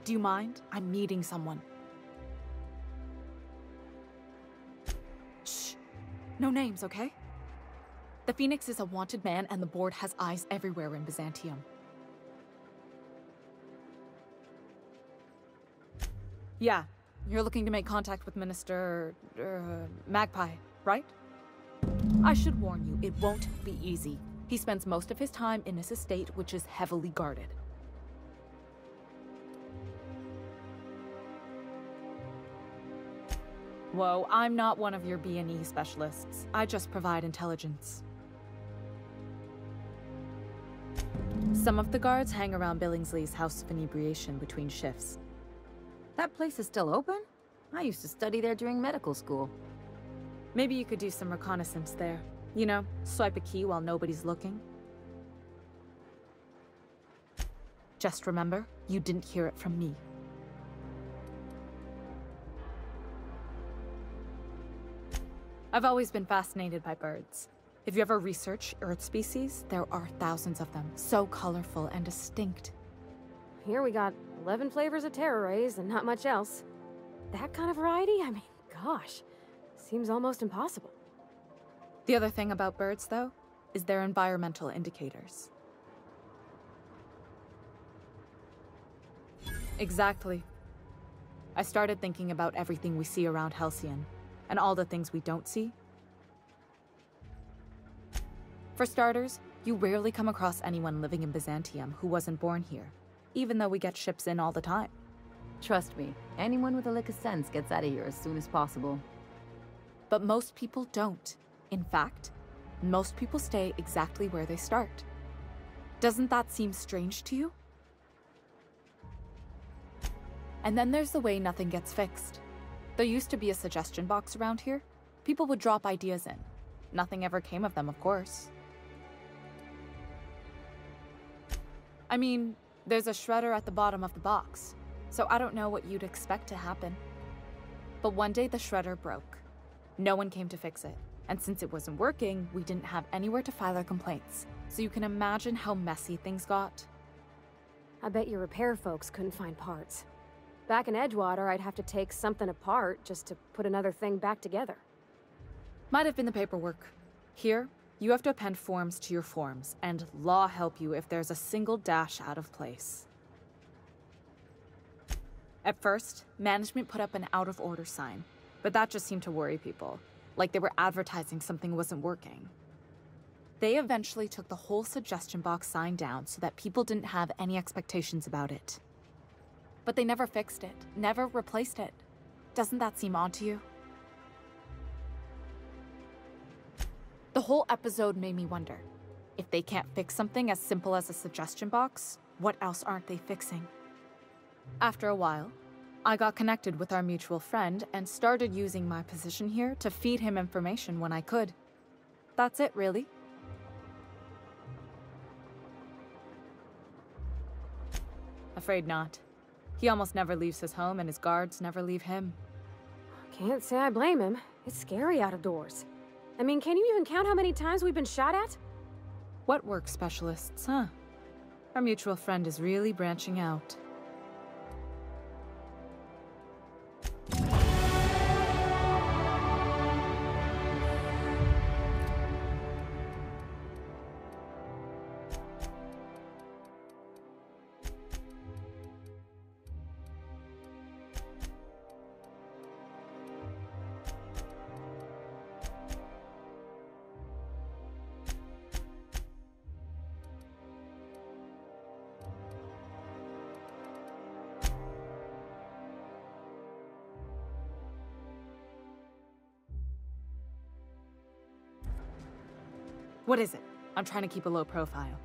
Do you mind? I'm meeting someone. Shh. No names, okay? The Phoenix is a wanted man, and the board has eyes everywhere in Byzantium. Yeah, you're looking to make contact with Minister... Magpie, right? I should warn you, it won't be easy. He spends most of his time in his estate, which is heavily guarded. Whoa, I'm not one of your B&E specialists. I just provide intelligence. Some of the guards hang around Billingsley's House of Inebriation between shifts. That place is still open? I used to study there during medical school. Maybe you could do some reconnaissance there. You know, swipe a key while nobody's looking. Just remember, you didn't hear it from me. I've always been fascinated by birds. If you ever research Earth species, there are thousands of them, so colorful and distinct. Here we got 11 flavors of Terra rays and not much else. That kind of variety? I mean, gosh, seems almost impossible. The other thing about birds, though, is their environmental indicators. Exactly. I started thinking about everything we see around Halcyon, and all the things we don't see. For starters, you rarely come across anyone living in Byzantium who wasn't born here, even though we get ships in all the time. Trust me, anyone with a lick of sense gets out of here as soon as possible. But most people don't. In fact, most people stay exactly where they start. Doesn't that seem strange to you? And then there's the way nothing gets fixed. There used to be a suggestion box around here. People would drop ideas in. Nothing ever came of them, of course. I mean, there's a shredder at the bottom of the box, so I don't know what you'd expect to happen. But one day the shredder broke. No one came to fix it, and since it wasn't working, we didn't have anywhere to file our complaints. So you can imagine how messy things got. I bet your repair folks couldn't find parts. Back in Edgewater, I'd have to take something apart just to put another thing back together. Might have been the paperwork. Here, you have to append forms to your forms, and law help you if there's a single dash out of place. At first, management put up an out-of-order sign, but that just seemed to worry people, like they were advertising something wasn't working. They eventually took the whole suggestion box sign down so that people didn't have any expectations about it. But they never fixed it, never replaced it. Doesn't that seem odd to you? The whole episode made me wonder, if they can't fix something as simple as a suggestion box, what else aren't they fixing? After a while, I got connected with our mutual friend and started using my position here to feed him information when I could. That's it, really. Afraid not. He almost never leaves his home, and his guards never leave him. Can't say I blame him. It's scary out of doors. I mean, can you even count how many times we've been shot at? What work specialists, huh? Our mutual friend is really branching out. What is it? I'm trying to keep a low profile.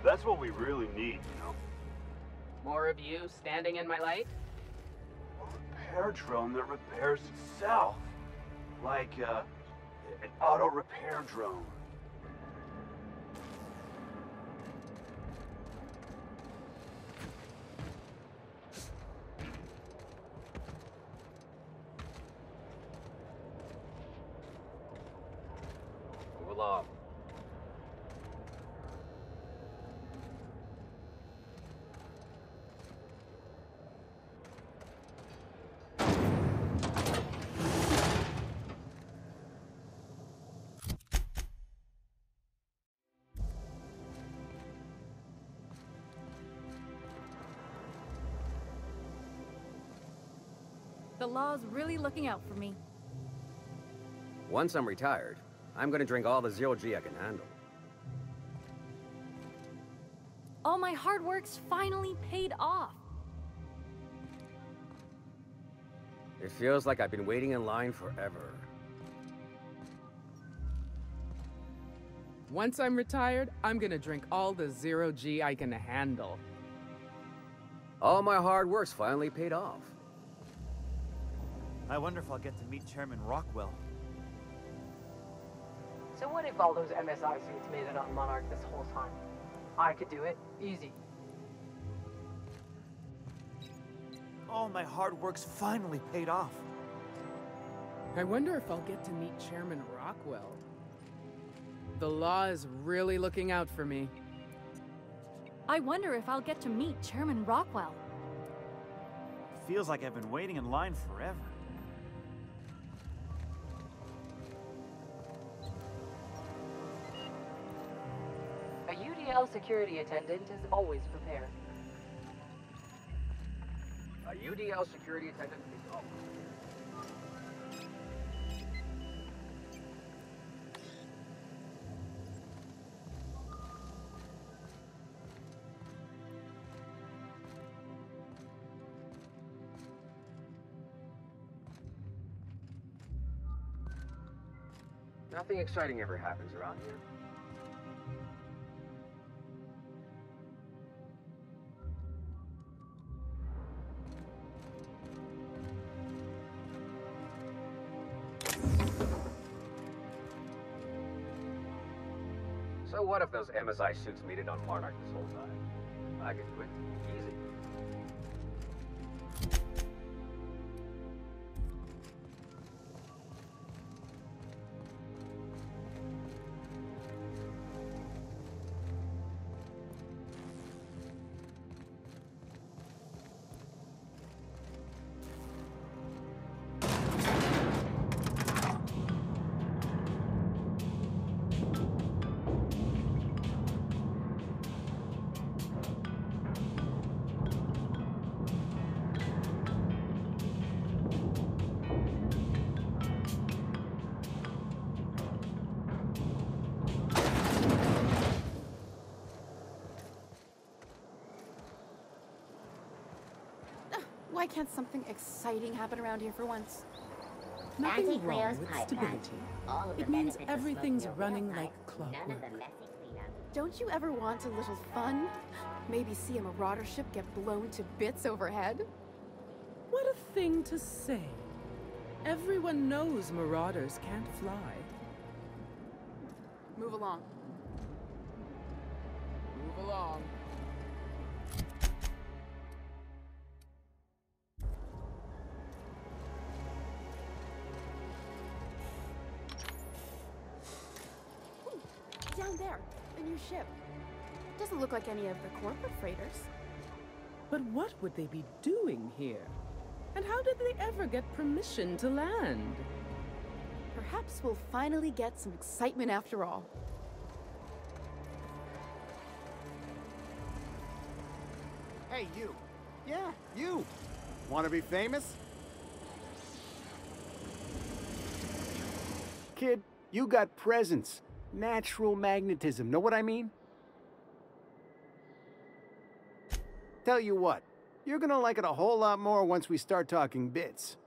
That's what we really need, you know? More of you standing in my light? A repair drone that repairs itself. Like, an auto repair drone. Move along. The law's really looking out for me. Once I'm retired, I'm gonna drink all the zero-G I can handle. All my hard work's finally paid off. It feels like I've been waiting in line forever. Once I'm retired, I'm gonna drink all the zero-G I can handle. All my hard work's finally paid off. I wonder if I'll get to meet Chairman Rockwell. So what if all those MSI suits made it on Monarch this whole time? I could do it. Easy. All my hard work's finally paid off. I wonder if I'll get to meet Chairman Rockwell. The law is really looking out for me. I wonder if I'll get to meet Chairman Rockwell. Feels like I've been waiting in line forever. A UDL security attendant is always prepared. A UDL security attendant is all. Nothing exciting ever happens around here. So what if those MSI suits made it on Monarch this whole time? I could do it. Easy. Why can't something exciting happen around here for once? Nothing wrong with stability. It means everything's running like clockwork. Don't you ever want a little fun? Maybe see a marauder ship get blown to bits overhead? What a thing to say. Everyone knows marauders can't fly. Move along. Move along. Down there, the new ship. Doesn't look like any of the corporate freighters. But what would they be doing here? And how did they ever get permission to land? Perhaps we'll finally get some excitement after all. Hey, you. Yeah, you. Want to be famous? Kid, you got presence. Natural magnetism. Know what I mean? Tell you what, you're gonna like it a whole lot more once we start talking bits.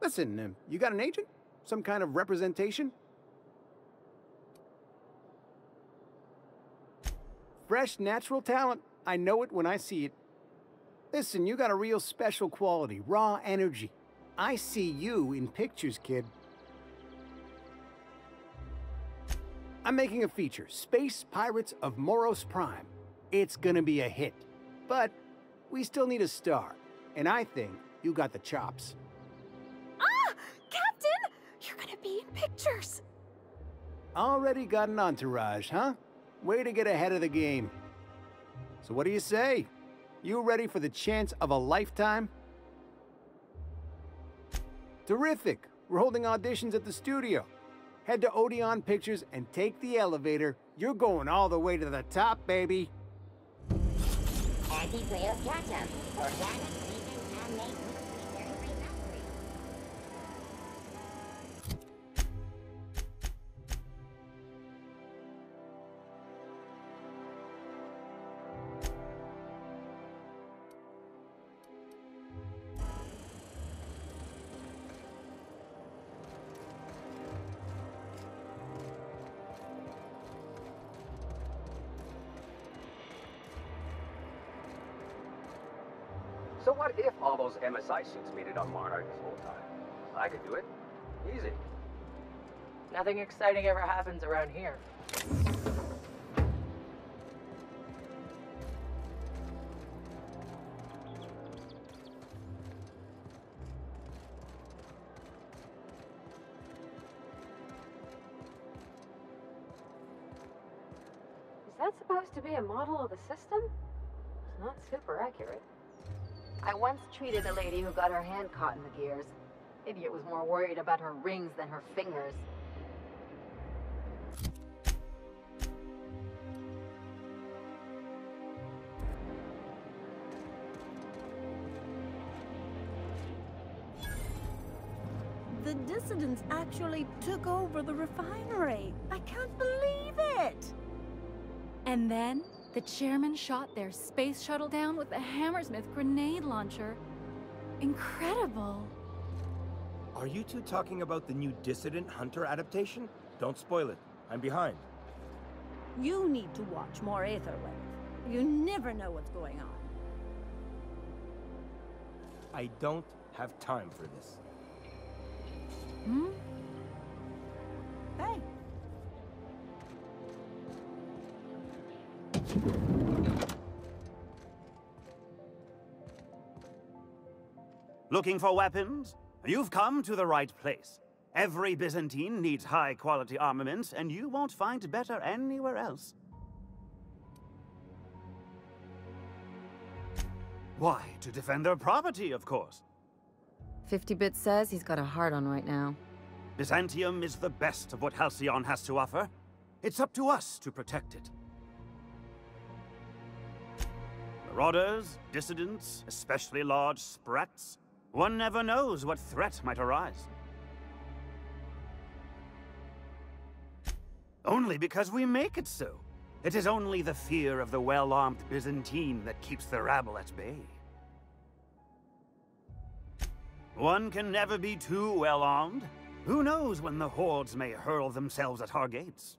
Listen, you got an agent? Some kind of representation? Fresh, natural talent. I know it when I see it. Listen, you got a real special quality, raw energy. I see you in pictures, kid. I'm making a feature, Space Pirates of Moros Prime. It's gonna be a hit. But we still need a star. And I think you got the chops. Ah! Captain! You're gonna be in pictures! Already got an entourage, huh? Way to get ahead of the game. So what do you say? You ready for the chance of a lifetime? Terrific! We're holding auditions at the studio. Head to Odeon Pictures and take the elevator. You're going all the way to the top, baby. Anti-player catch-up. Organic vegan handmade gluten-free factory. So what if all those MSI suits made it on Monarch this whole time? I could do it. Easy. Nothing exciting ever happens around here. Is that supposed to be a model of the system? It's not super accurate. I once treated a lady who got her hand caught in the gears. Idiot was more worried about her rings than her fingers. The dissidents actually took over the refinery. I can't believe it! And then, the chairman shot their space shuttle down with a Hammersmith grenade launcher. Incredible. Are you two talking about the new Dissident Hunter adaptation? Don't spoil it. I'm behind. You need to watch more Aetherwave. You never know what's going on. I don't have time for this. Hmm? Hey. Looking for weapons? You've come to the right place. Every Byzantine needs high-quality armaments, and you won't find better anywhere else. Why? To defend their property, of course. 50-Bit says he's got a hard on right now. Byzantium is the best of what Halcyon has to offer. It's up to us to protect it. Marauders, dissidents, especially large sprats. One never knows what threat might arise. Only because we make it so. It is only the fear of the well-armed Byzantine that keeps the rabble at bay. One can never be too well-armed. Who knows when the hordes may hurl themselves at our gates?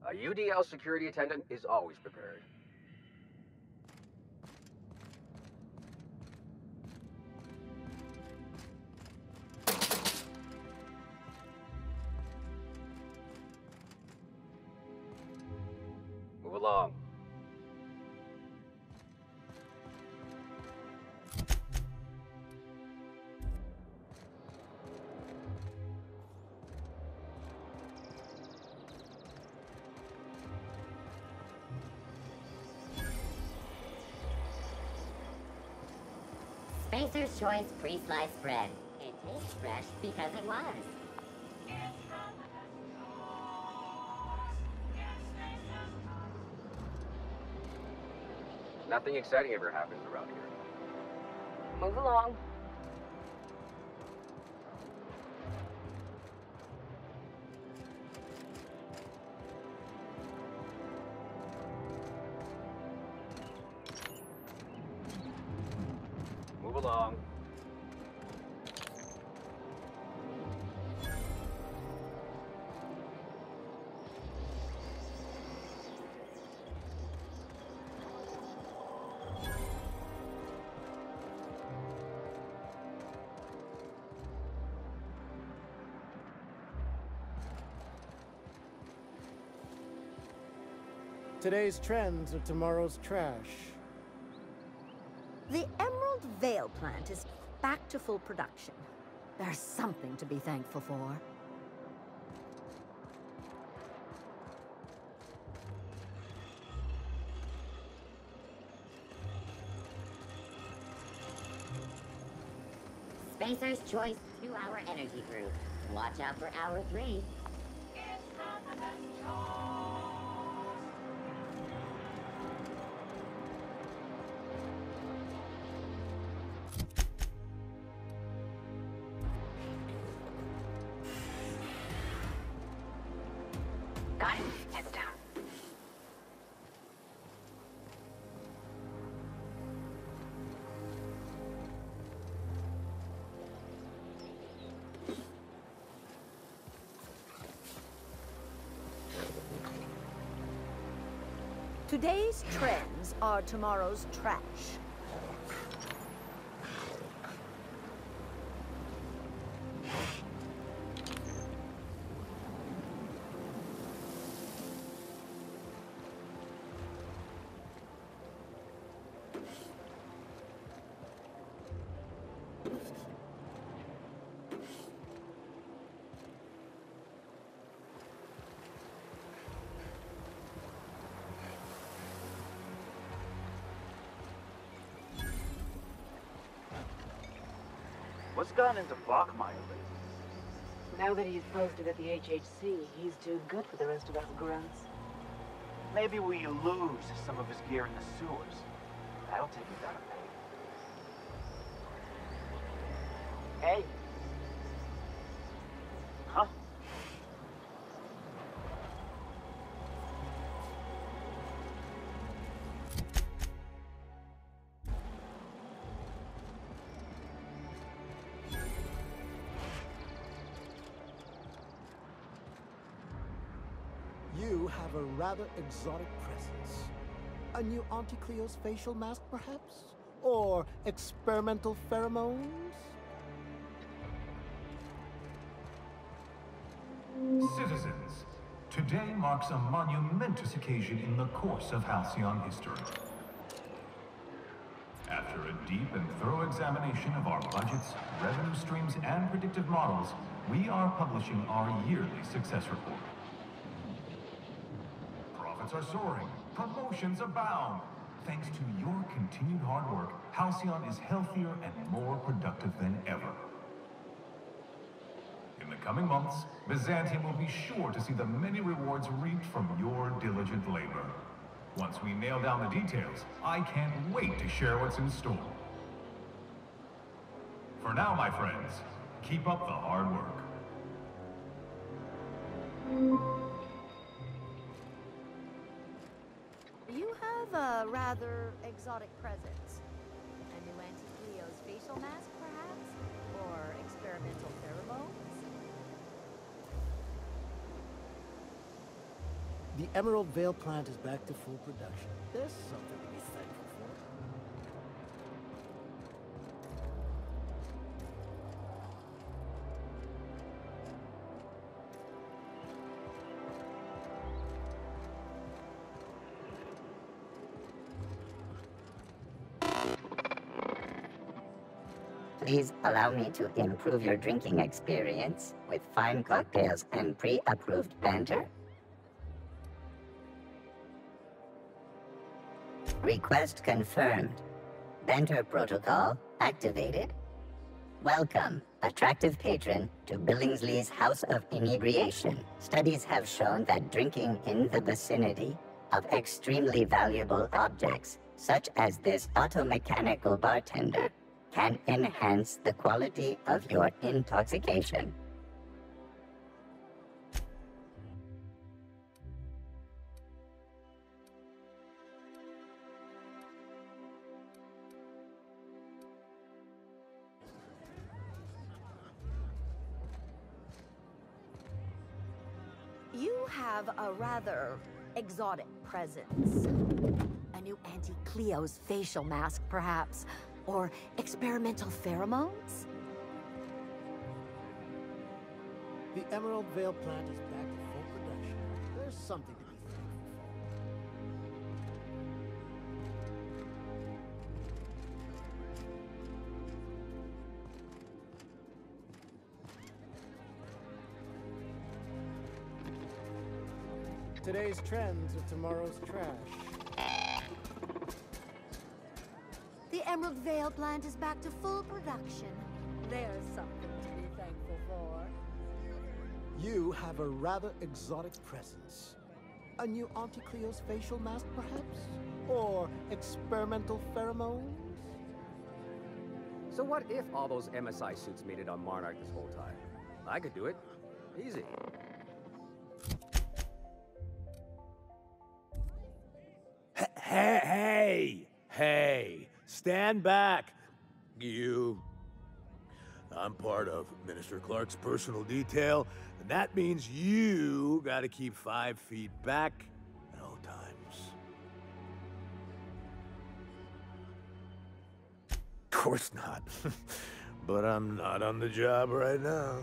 A UDL security attendant is always prepared. Move along. Spacer's Choice pre-sliced bread. It tastes fresh because it was. Nothing exciting ever happens around here. Move along. Move along. Today's trends are tomorrow's trash. The Emerald Vale plant is back to full production. There's something to be thankful for. Spacer's Choice 2-hour energy group. Watch out for hour 3. Got it. Heads down. Today's trends are tomorrow's trash. What's gone into Bachmeyer lately? Now that he's posted at the HHC, he's too good for the rest of us grunts. Maybe we lose some of his gear in the sewers. That'll take him down a peg. Hey. Huh? You have a rather exotic presence. A new Auntie Cleo's facial mask, perhaps? Or experimental pheromones? Citizens, today marks a monumentous occasion in the course of Halcyon history. After a deep and thorough examination of our budgets, revenue streams, and predictive models, we are publishing our yearly success report. Profits are soaring, promotions abound. Thanks to your continued hard work, Halcyon is healthier and more productive than ever. In the coming months, Byzantium will be sure to see the many rewards reaped from your diligent labor. Once we nail down the details, I can't wait to share what's in store. For now, my friends, keep up the hard work. You have a rather exotic presence. A new Auntie Cleo's facial mask, perhaps? Or experimental pheromones? The Emerald Vale plant is back to full production. There's something to be thankful for. Please allow me to improve your drinking experience with fine cocktails and pre-approved banter. Request confirmed. Banter protocol activated. Welcome, attractive patron, to Billingsley's House of Inebriation. Studies have shown that drinking in the vicinity of extremely valuable objects, such as this automechanical bartender, can enhance the quality of your intoxication. You have a rather exotic presence. A new Auntie Cleo's facial mask, perhaps? Or experimental pheromones? The Emerald Vale plant is back to full production. There's something to be thankful for. Today's trends are tomorrow's trash. The Emerald Vale plant is back to full production. There's something to be thankful for. You have a rather exotic presence. A new Auntie Cleo's facial mask, perhaps? Or experimental pheromones? So what if all those MSI suits made it on Monarch this whole time? I could do it. Easy. Hey! Stand back, you. I'm part of Minister Clark's personal detail, and that means you gotta keep 5 feet back at all times. Of course not. But I'm not on the job right now.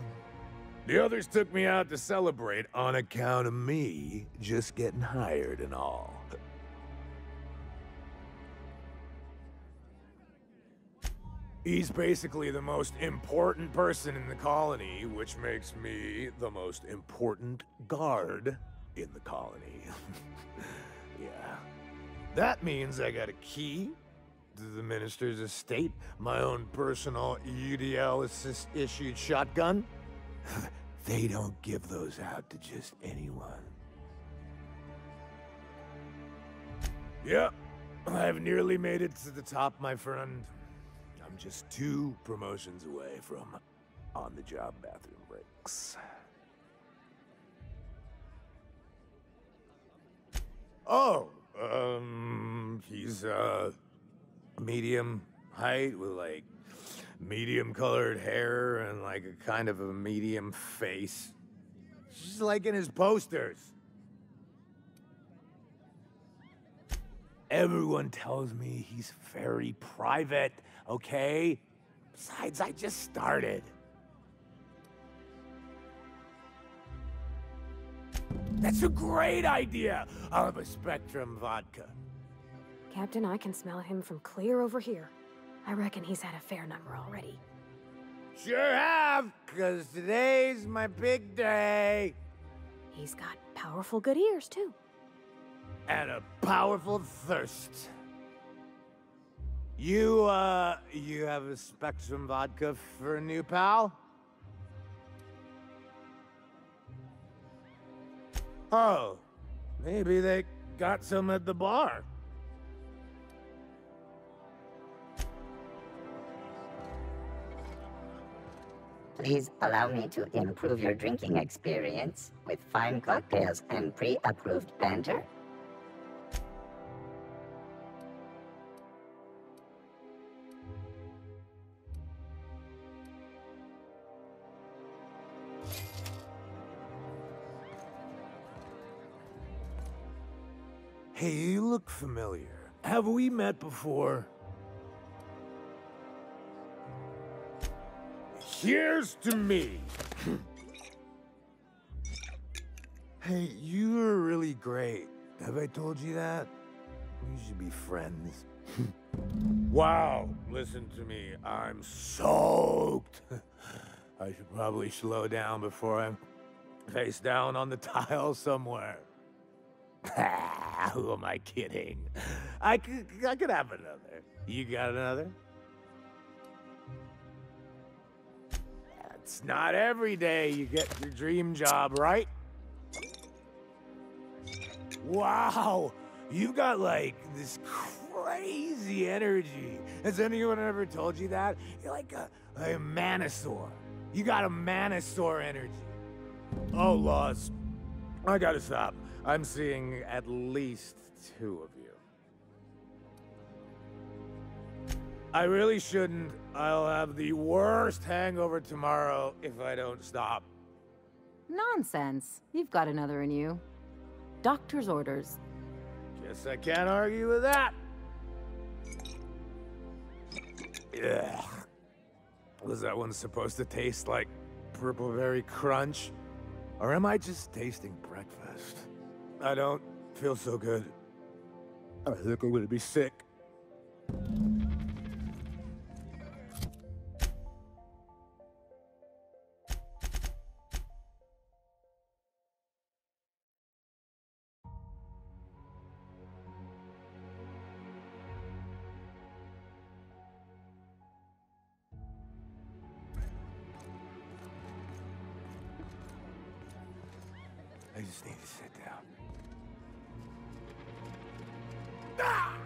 The others took me out to celebrate on account of me just getting hired and all. He's basically the most important person in the colony, which makes me the most important guard in the colony. Yeah. That means I got a key to the minister's estate, my own personal UDL-issued shotgun. They don't give those out to just anyone. Yep, I've nearly made it to the top, my friend. I'm just 2 promotions away from on-the-job bathroom breaks. Oh, he's, medium height with, like, medium-colored hair and, like, a kind of a medium face. Just like in his posters. Everyone tells me he's very private, okay? Besides, I just started. That's a great idea! I'll have a Spectrum vodka. Captain, I can smell him from clear over here. I reckon he's had a fair number already. Sure have, 'cause today's my big day. He's got powerful good ears, too. And a powerful thirst. You have a Spectrum vodka for a new pal? Oh, maybe they got some at the bar. Please allow me to improve your drinking experience with fine cocktails and pre-approved banter. Hey, you look familiar. Have we met before? Here's to me. Hey, you're really great. Have I told you that? We should be friends. Wow, listen to me. I'm soaked. I should probably slow down before I'm face down on the tile somewhere. Who am I kidding? I could have another. You got another? It's not every day you get your dream job, right? Wow, you've got like this crazy energy. Has anyone ever told you that? You're like a manosaur. You got a manosaur energy. Oh, Laws, I gotta stop. I'm seeing at least 2 of you. I really shouldn't. I'll have the worst hangover tomorrow if I don't stop. Nonsense. You've got another in you. Doctor's orders. Guess I can't argue with that. Ugh. Was that one supposed to taste like purple berry crunch? Or am I just tasting breakfast? I don't feel so good. I think I'm gonna be sick. I just need to sit down. Ah!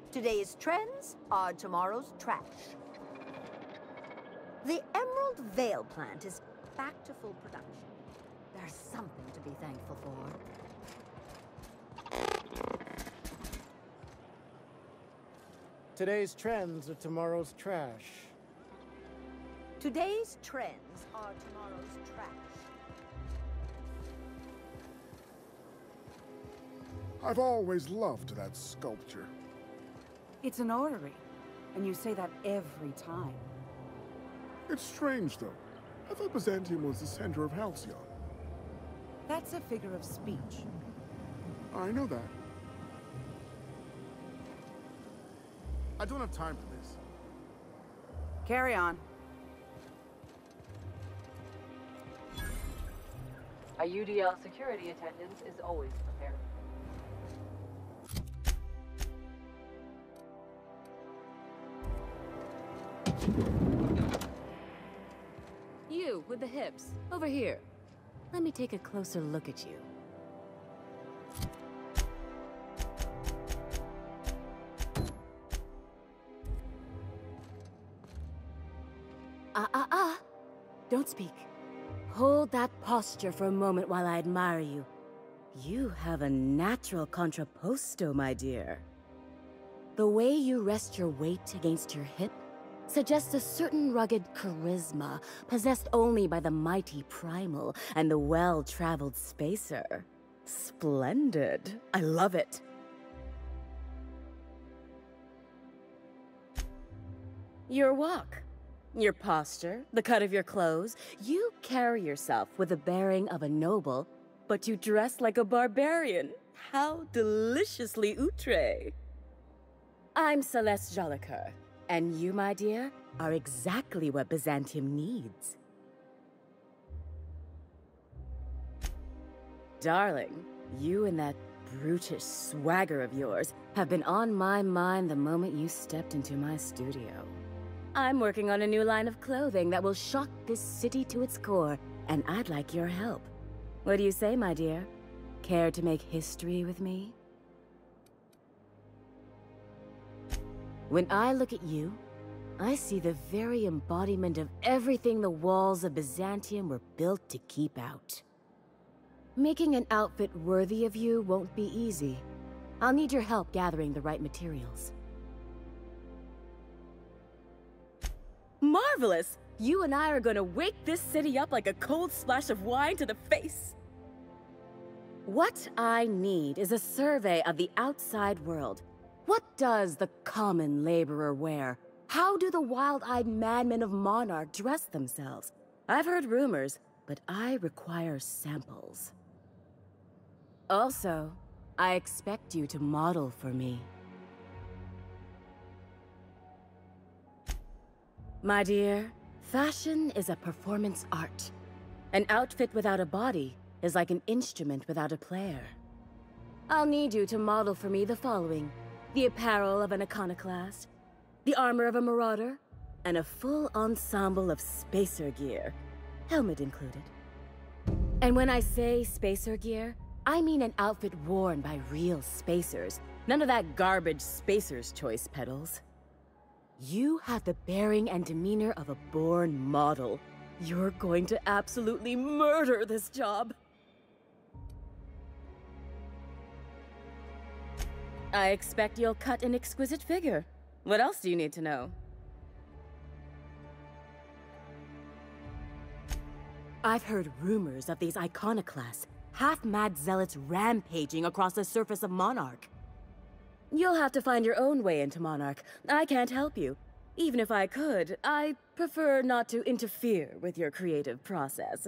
Today's trends are tomorrow's trash. The Emerald Vale plant is back to full production. There's something to be thankful for. Today's trends are tomorrow's trash. Today's trends are tomorrow's trash. I've always loved that sculpture. It's an orrery, and you say that every time. It's strange, though. I thought Byzantium was the center of Halcyon. That's a figure of speech. I know that. I don't have time for this. Carry on. A UDL security attendance is always prepared. You, with the hips. Over here. Let me take a closer look at you. Don't speak. Hold that posture for a moment while I admire you. You have a natural contrapposto, my dear. The way you rest your weight against your hip suggests a certain rugged charisma possessed only by the mighty primal and the well-traveled spacer. Splendid. I love it. Your walk, your posture, the cut of your clothes, you carry yourself with the bearing of a noble, but you dress like a barbarian. How deliciously outre. I'm Celeste Jolicoeur, and you, my dear, are exactly what Byzantium needs. Darling, you and that brutish swagger of yours have been on my mind the moment you stepped into my studio. I'm working on a new line of clothing that will shock this city to its core, and I'd like your help. What do you say, my dear? Care to make history with me? When I look at you, I see the very embodiment of everything the walls of Byzantium were built to keep out. Making an outfit worthy of you won't be easy, I'll need your help gathering the right materials. Marvelous! You and I are gonna wake this city up like a cold splash of wine to the face. What I need is a survey of the outside world. What does the common laborer wear? How do the wild-eyed madmen of Monarch dress themselves? I've heard rumors, but I require samples. Also, I expect you to model for me. My dear, fashion is a performance art. An outfit without a body is like an instrument without a player. I'll need you to model for me the following: the apparel of an iconoclast, the armor of a marauder, and a full ensemble of spacer gear, helmet included. And when I say spacer gear, I mean an outfit worn by real spacers, none of that garbage Spacer's Choice pedals. You have the bearing and demeanor of a born model. You're going to absolutely murder this job. I expect you'll cut an exquisite figure. What else do you need to know? I've heard rumors of these iconoclasts, half-mad zealots rampaging across the surface of Monarch. You'll have to find your own way into Monarch. I can't help you. Even if I could, I prefer not to interfere with your creative process.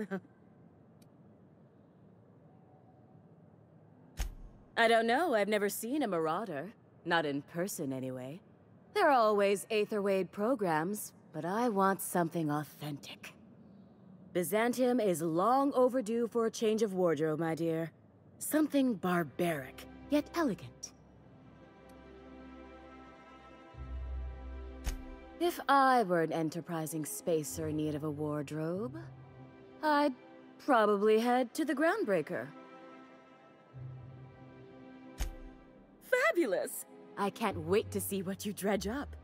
I don't know, I've never seen a marauder. Not in person, anyway. There are always Aetherwade programs, but I want something authentic. Byzantium is long overdue for a change of wardrobe, my dear. Something barbaric, yet elegant. If I were an enterprising spacer in need of a wardrobe, I'd probably head to the Groundbreaker. Fabulous! I can't wait to see what you dredge up.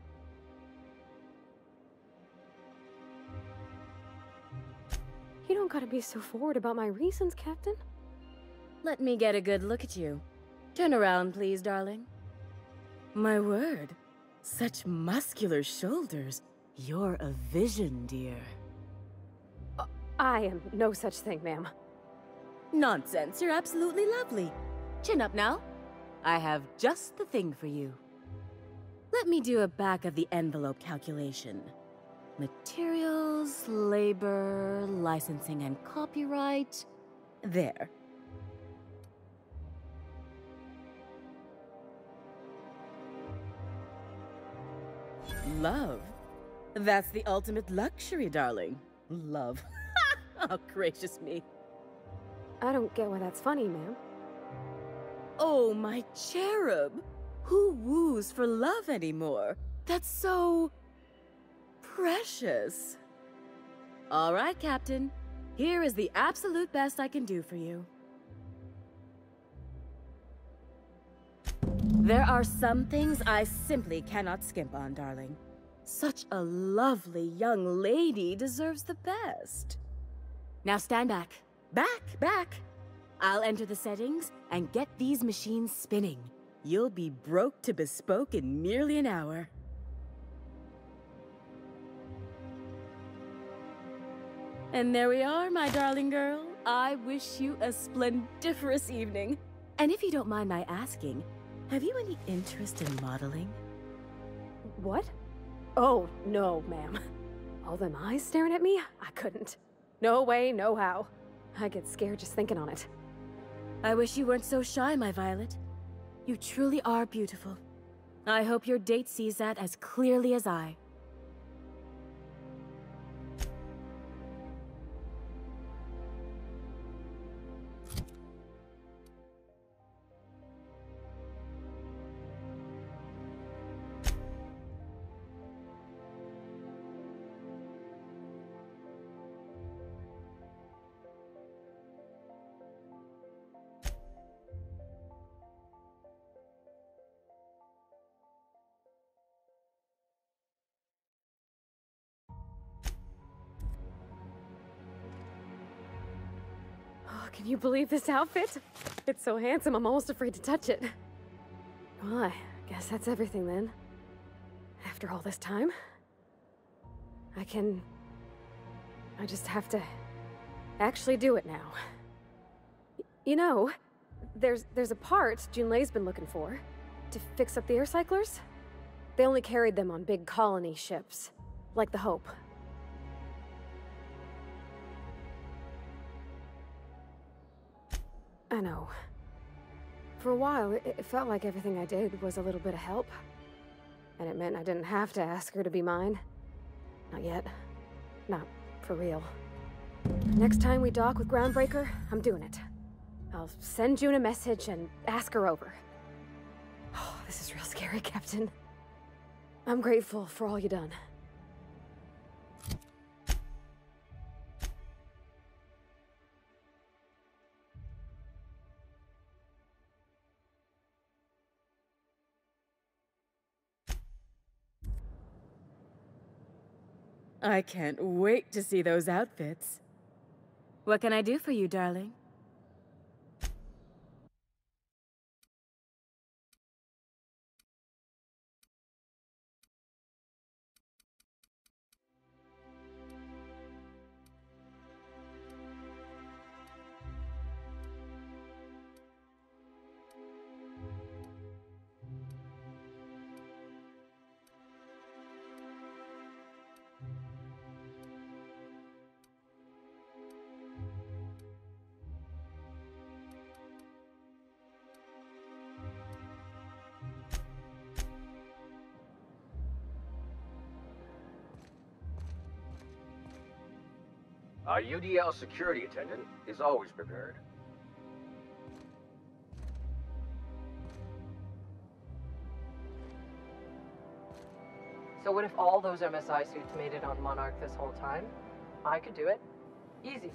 You don't gotta be so forward about my reasons, Captain. Let me get a good look at you. Turn around, please, darling. My word. Such muscular shoulders. You're a vision, dear. I am no such thing, ma'am. Nonsense, you're absolutely lovely. Chin up now. I have just the thing for you. Let me do a back-of-the-envelope calculation. Materials, labor, licensing and copyright. There. Love. That's the ultimate luxury, darling. Love. Oh, gracious me. I don't get why that's funny, ma'am. Oh, my cherub. Who woos for love anymore? That's so... precious. All right, Captain. Here is the absolute best I can do for you. There are some things I simply cannot skimp on, darling. Such a lovely young lady deserves the best. Now stand back. Back! I'll enter the settings and get these machines spinning. You'll be broke to bespoke in merely an hour. And there we are, my darling girl. I wish you a splendiferous evening. And if you don't mind my asking, have you any interest in modeling? What? Oh, no, ma'am. All them eyes staring at me? I couldn't. No way, no how. I get scared just thinking on it. I wish you weren't so shy, my Violet. You truly are beautiful. I hope your date sees that as clearly as I. Can you believe this outfit? It's so handsome, I'm almost afraid to touch it. Well, I guess that's everything then. After all this time, I just have to actually do it now. You know, there's a part Junlei's been looking for to fix up the air cyclers. They only carried them on big colony ships, like the Hope. I know. For a while, it felt like everything I did was a little bit of help. And it meant I didn't have to ask her to be mine. Not yet. Not for real. Next time we dock with Groundbreaker, I'm doing it. I'll send June a message and ask her over. Oh, this is real scary, Captain. I'm grateful for all you done. I can't wait to see those outfits. What can I do for you, darling? Our UDL security attendant is always prepared. So what if all those MSI suits made it on Monarch this whole time? I could do it. Easy.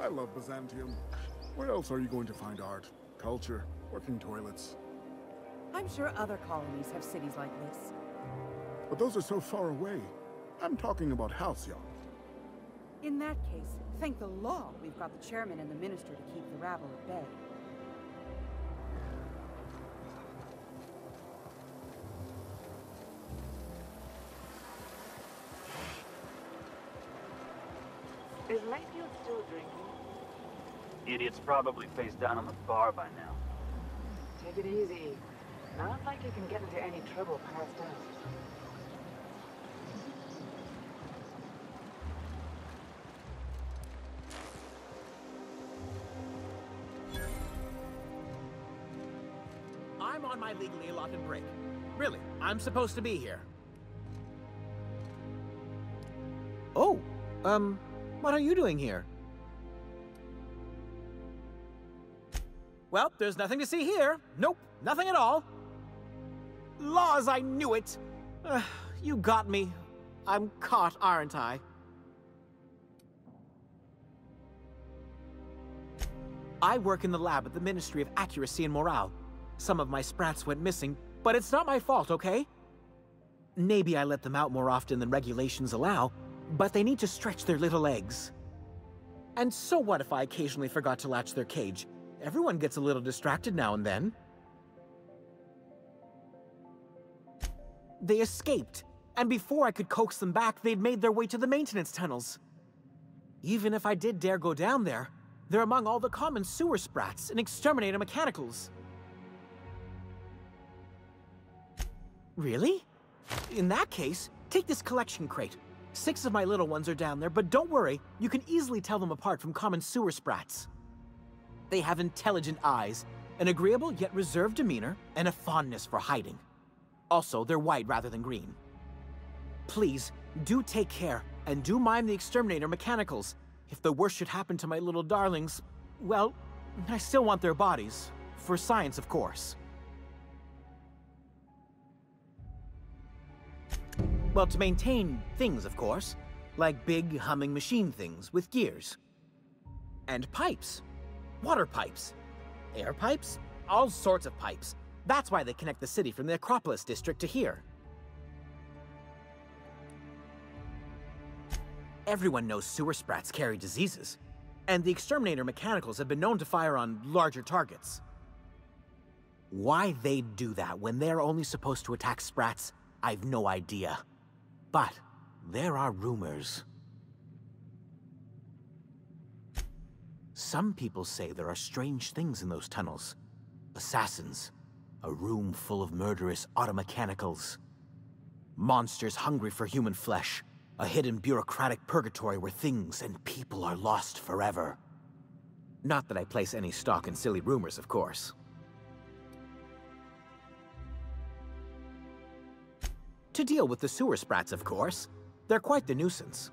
I love Byzantium. Where else are you going to find art, culture, working toilets? I'm sure other colonies have cities like this. But those are so far away. I'm talking about Halcyon. In that case, thank the law we've got the chairman and the minister to keep the rabble at bay. Is Mayfield still drinking? Idiot's probably face down on the bar by now. Take it easy. Not like you can get into any trouble passed out. I'm on my legally allotted break. Really, I'm supposed to be here. Oh, what are you doing here? Well, there's nothing to see here. Nope, nothing at all. Laws, I knew it. You got me. I'm caught, aren't I? I work in the lab at the Ministry of Accuracy and Morale. Some of my sprats went missing, but it's not my fault, okay? Maybe I let them out more often than regulations allow, but they need to stretch their little legs. And so what if I occasionally forgot to latch their cage? Everyone gets a little distracted now and then. They escaped, and before I could coax them back, they'd made their way to the maintenance tunnels. Even if I did dare go down there, they're among all the common sewer sprats and exterminator mechanicals. Really? In that case, take this collection crate. 6 of my little ones are down there, but don't worry, you can easily tell them apart from common sewer sprats. They have intelligent eyes, an agreeable yet reserved demeanor, and a fondness for hiding. Also, they're white rather than green. Please, do take care, and do mind the exterminator mechanicals. If the worst should happen to my little darlings, well, I still want their bodies. For science, of course. Well, to maintain things, of course. Like big, humming machine things with gears. And pipes. Water pipes. Air pipes? All sorts of pipes. That's why they connect the city from the Acropolis district to here. Everyone knows sewer sprats carry diseases, and the exterminator mechanicals have been known to fire on larger targets. Why they'd do that when they're only supposed to attack sprats, I've no idea. But there are rumors. Some people say there are strange things in those tunnels. Assassins, a room full of murderous automechanicals, monsters hungry for human flesh, a hidden bureaucratic purgatory where things and people are lost forever. Not that I place any stock in silly rumors, of course. To deal with the sewer sprats, of course. They're quite the nuisance.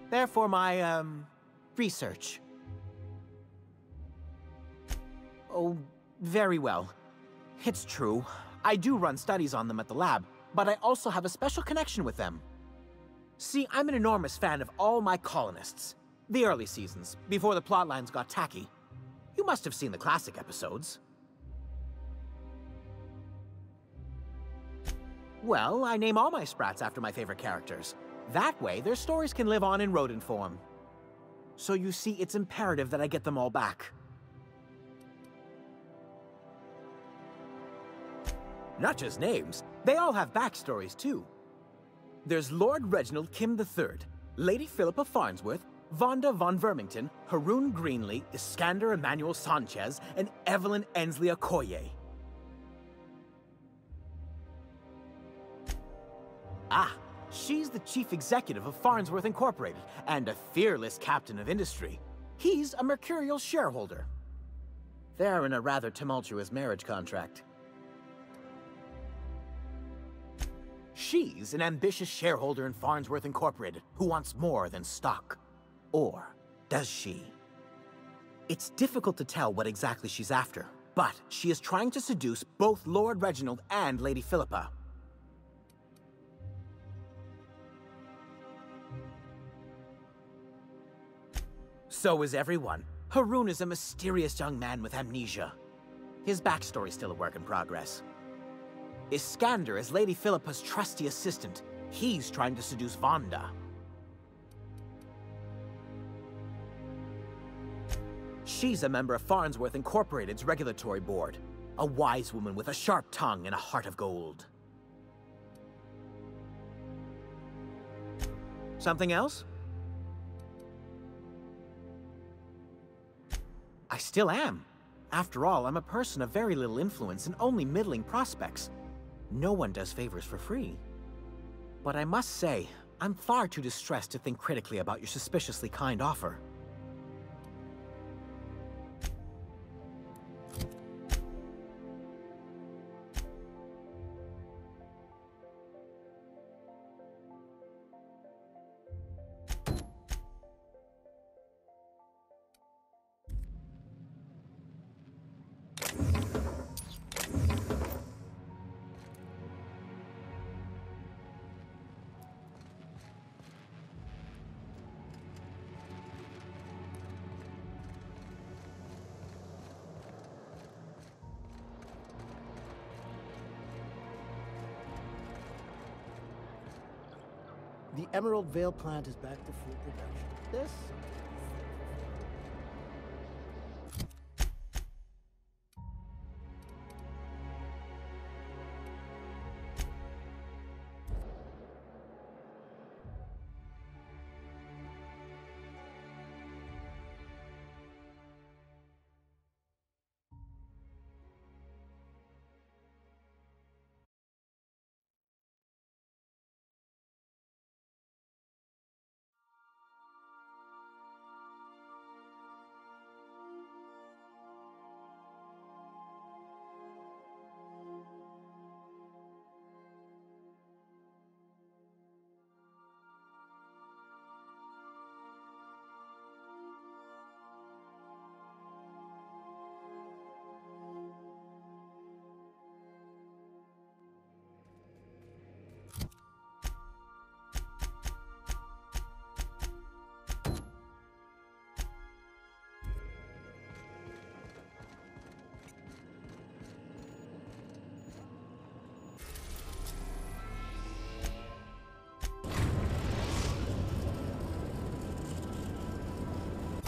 Therefore, my, research. Oh, very well. It's true. I do run studies on them at the lab, but I also have a special connection with them. See, I'm an enormous fan of all my colonists. The early seasons, before the plotlines got tacky. You must have seen the classic episodes. Well, I name all my sprats after my favorite characters. That way, their stories can live on in rodent form. So you see, it's imperative that I get them all back. Not just names, they all have backstories too. There's Lord Reginald Kim III, Lady Philippa Farnsworth, Vonda von Vermington, Haroon Greenlee, Iskander Emmanuel Sanchez, and Evelyn Ensley Okoye. Ah, she's the chief executive of Farnsworth Incorporated and a fearless captain of industry. He's a mercurial shareholder. They're in a rather tumultuous marriage contract. She's an ambitious shareholder in Farnsworth Incorporated who wants more than stock. Or does she? It's difficult to tell what exactly she's after, but she is trying to seduce both Lord Reginald and Lady Philippa. So is everyone. Haroon is a mysterious young man with amnesia. His backstory's still a work in progress. Iskander is Lady Philippa's trusty assistant. He's trying to seduce Vonda. She's a member of Farnsworth Incorporated's regulatory board. A wise woman with a sharp tongue and a heart of gold. Something else? I still am. After all, I'm a person of very little influence and only middling prospects. No one does favors for free. But I must say, I'm far too distressed to think critically about your suspiciously kind offer. The Emerald Vale plant is back to full production. This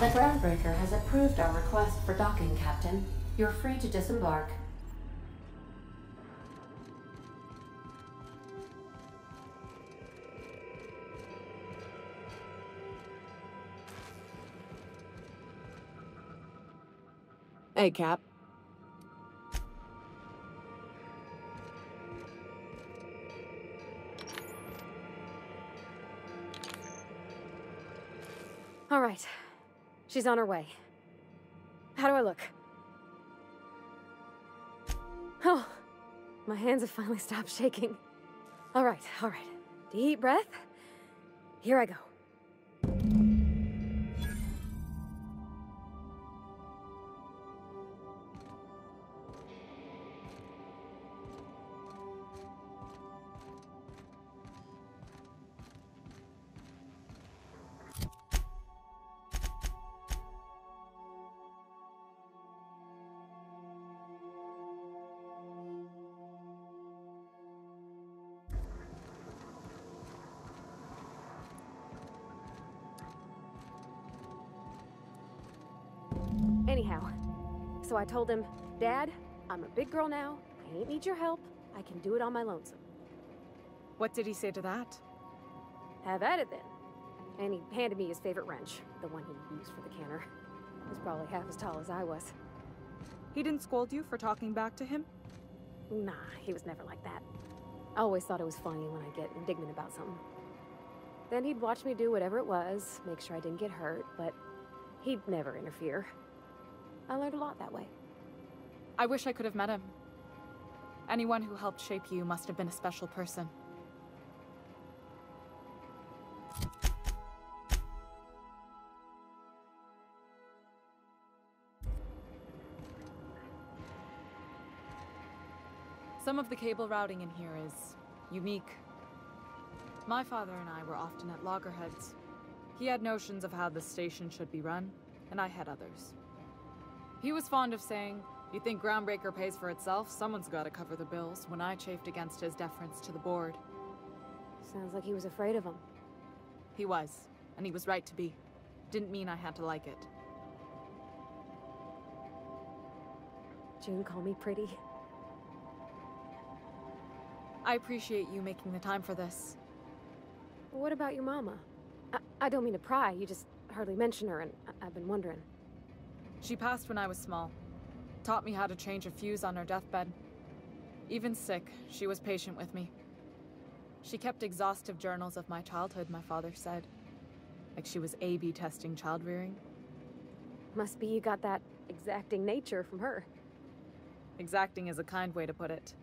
The groundbreaker has approved our request for docking, Captain. You're free to disembark. Hey, Cap. All right. She's on her way. How do I look? Oh, my hands have finally stopped shaking. All right, all right. Deep breath. Here I go. Anyhow, so I told him, Dad, I'm a big girl now. I ain't need your help. I can do it on my lonesome. What did he say to that? Have at it then. And he handed me his favorite wrench, the one he used for the canner. He was probably half as tall as I was. He didn't scold you for talking back to him? Nah, he was never like that. I always thought it was funny when I get indignant about something. Then he'd watch me do whatever it was, make sure I didn't get hurt, but he'd never interfere. I learned a lot that way. I wish I could have met him. Anyone who helped shape you must have been a special person. Some of the cable routing in here is unique. My father and I were often at loggerheads. He had notions of how the station should be run, and I had others. He was fond of saying, "You think Groundbreaker pays for itself? Someone's got to cover the bills," when I chafed against his deference to the board. Sounds like he was afraid of him. He was, and he was right to be. Didn't mean I had to like it. June call me pretty. I appreciate you making the time for this. What about your mama? I don't mean to pry, you just hardly mention her, and I've been wondering. She passed when I was small. Taught me how to change a fuse on her deathbed. Even sick, she was patient with me. She kept exhaustive journals of my childhood, my father said. Like she was A/B testing child rearing. Must be you got that exacting nature from her. Exacting is a kind way to put it.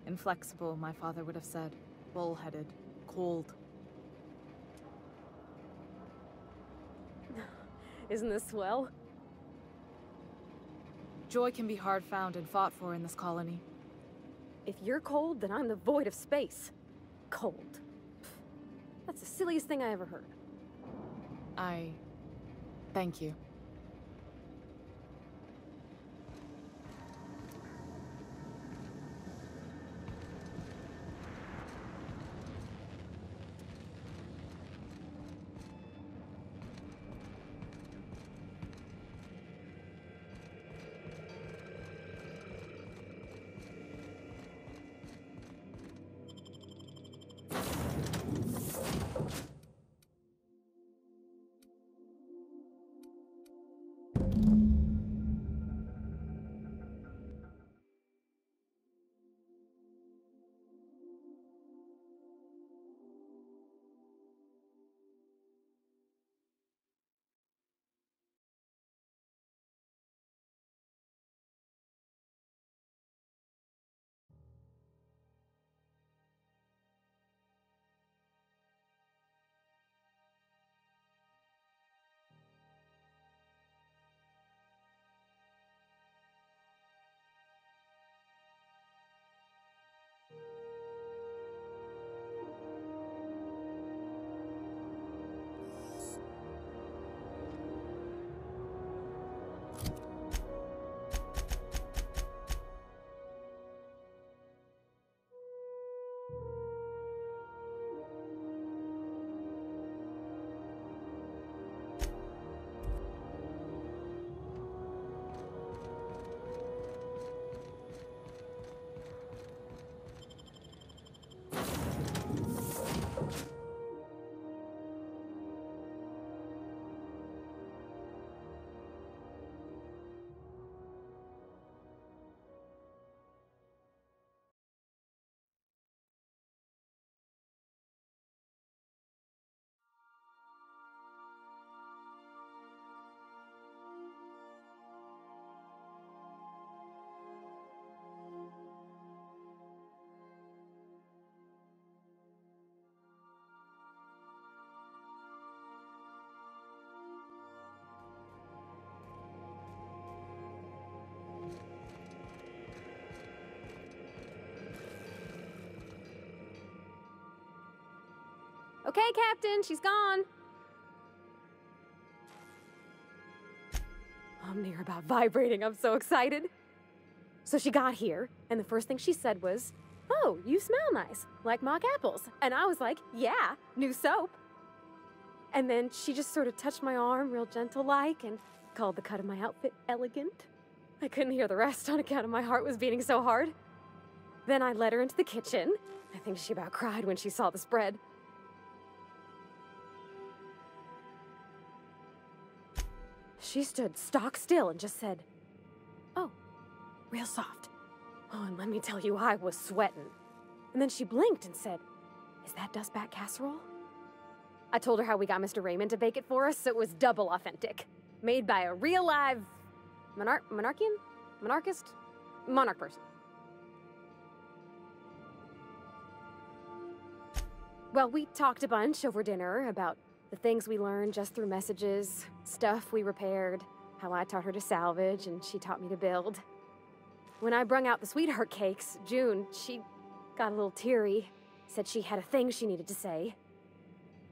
Inflexible, my father would have said. Bullheaded. Cold. Isn't this swell? Joy can be hard found and fought for in this colony. If you're cold, then I'm the void of space. Cold. That's the silliest thing I ever heard. Thank you. Okay, Captain, she's gone. I'm near about vibrating. I'm so excited. So she got here, and the first thing she said was, "Oh, you smell nice, like mock apples." And I was like, "Yeah, new soap." And then she just sort of touched my arm real gentle-like and called the cut of my outfit elegant. I couldn't hear the rest on account of my heart was beating so hard. Then I led her into the kitchen. I think she about cried when she saw the spread. She stood stock still and just said, "Oh, real soft." Oh, and let me tell you, I was sweating. And then she blinked and said, "Is that dustbat casserole?" I told her how we got Mr. Raymond to bake it for us, so it was double authentic. Made by a real live monarch person. Well, we talked a bunch over dinner about the things we learned just through messages, stuff we repaired, how I taught her to salvage and she taught me to build. When I brung out the sweetheart cakes, June, she got a little teary, said she had a thing she needed to say.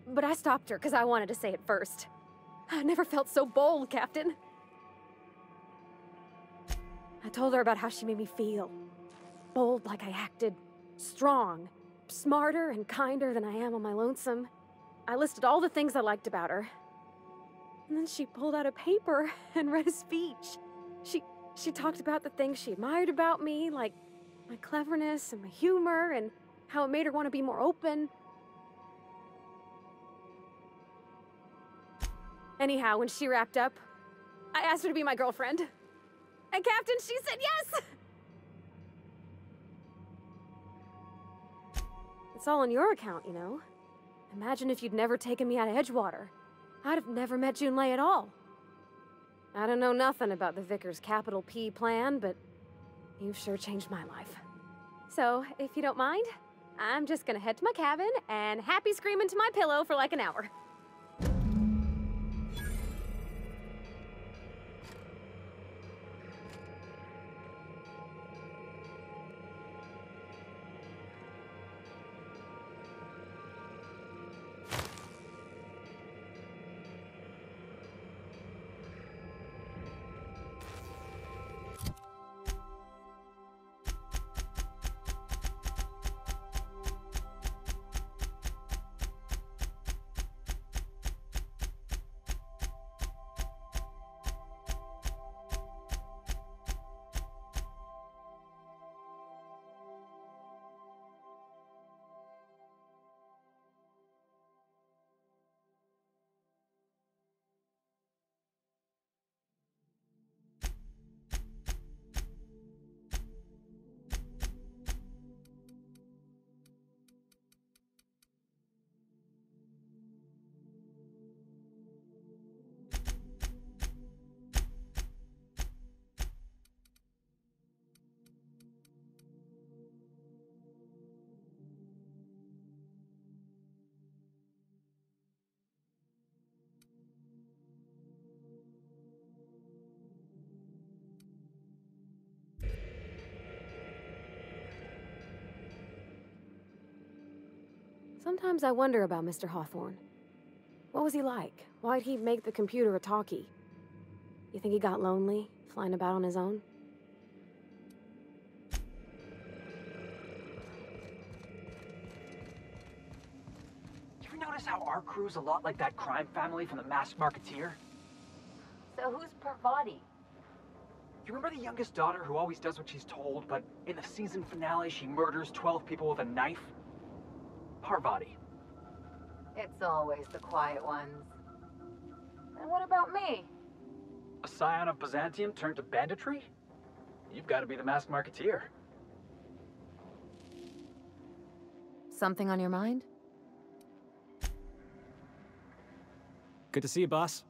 But I stopped her because I wanted to say it first. I never felt so bold, Captain. I told her about how she made me feel. Bold like I acted, strong, smarter and kinder than I am on my lonesome. I listed all the things I liked about her. And then she pulled out a paper and read a speech. She talked about the things she admired about me, like my cleverness and my humor, and how it made her want to be more open. Anyhow, when she wrapped up, I asked her to be my girlfriend. And Captain, she said yes! It's all on your account, you know. Imagine if you'd never taken me out of Edgewater. I'd have never met Junlei at all. I don't know nothing about the Vicar's capital P plan, but you've sure changed my life. So, if you don't mind, I'm just gonna head to my cabin and happy scream into my pillow for like an hour. Sometimes I wonder about Mr. Hawthorne. What was he like? Why'd he make the computer a talkie? You think he got lonely, flying about on his own? You ever notice how our crew's a lot like that crime family from the Masked Marketeer? So who's Parvati? You remember the youngest daughter who always does what she's told, but in the season finale she murders 12 people with a knife? Parvati. It's always the quiet ones. And what about me? A scion of Byzantium turned to banditry? You've got to be the Masked Marketeer. Something on your mind? Good to see you, boss.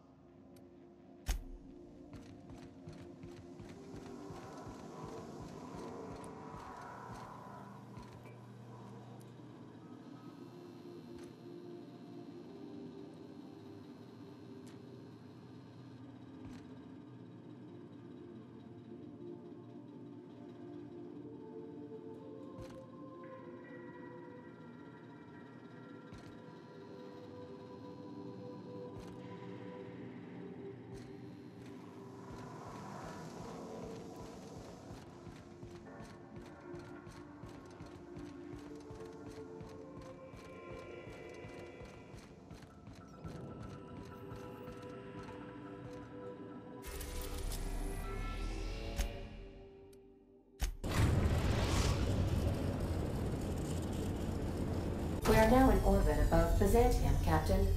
are now in orbit above Byzantium, Captain.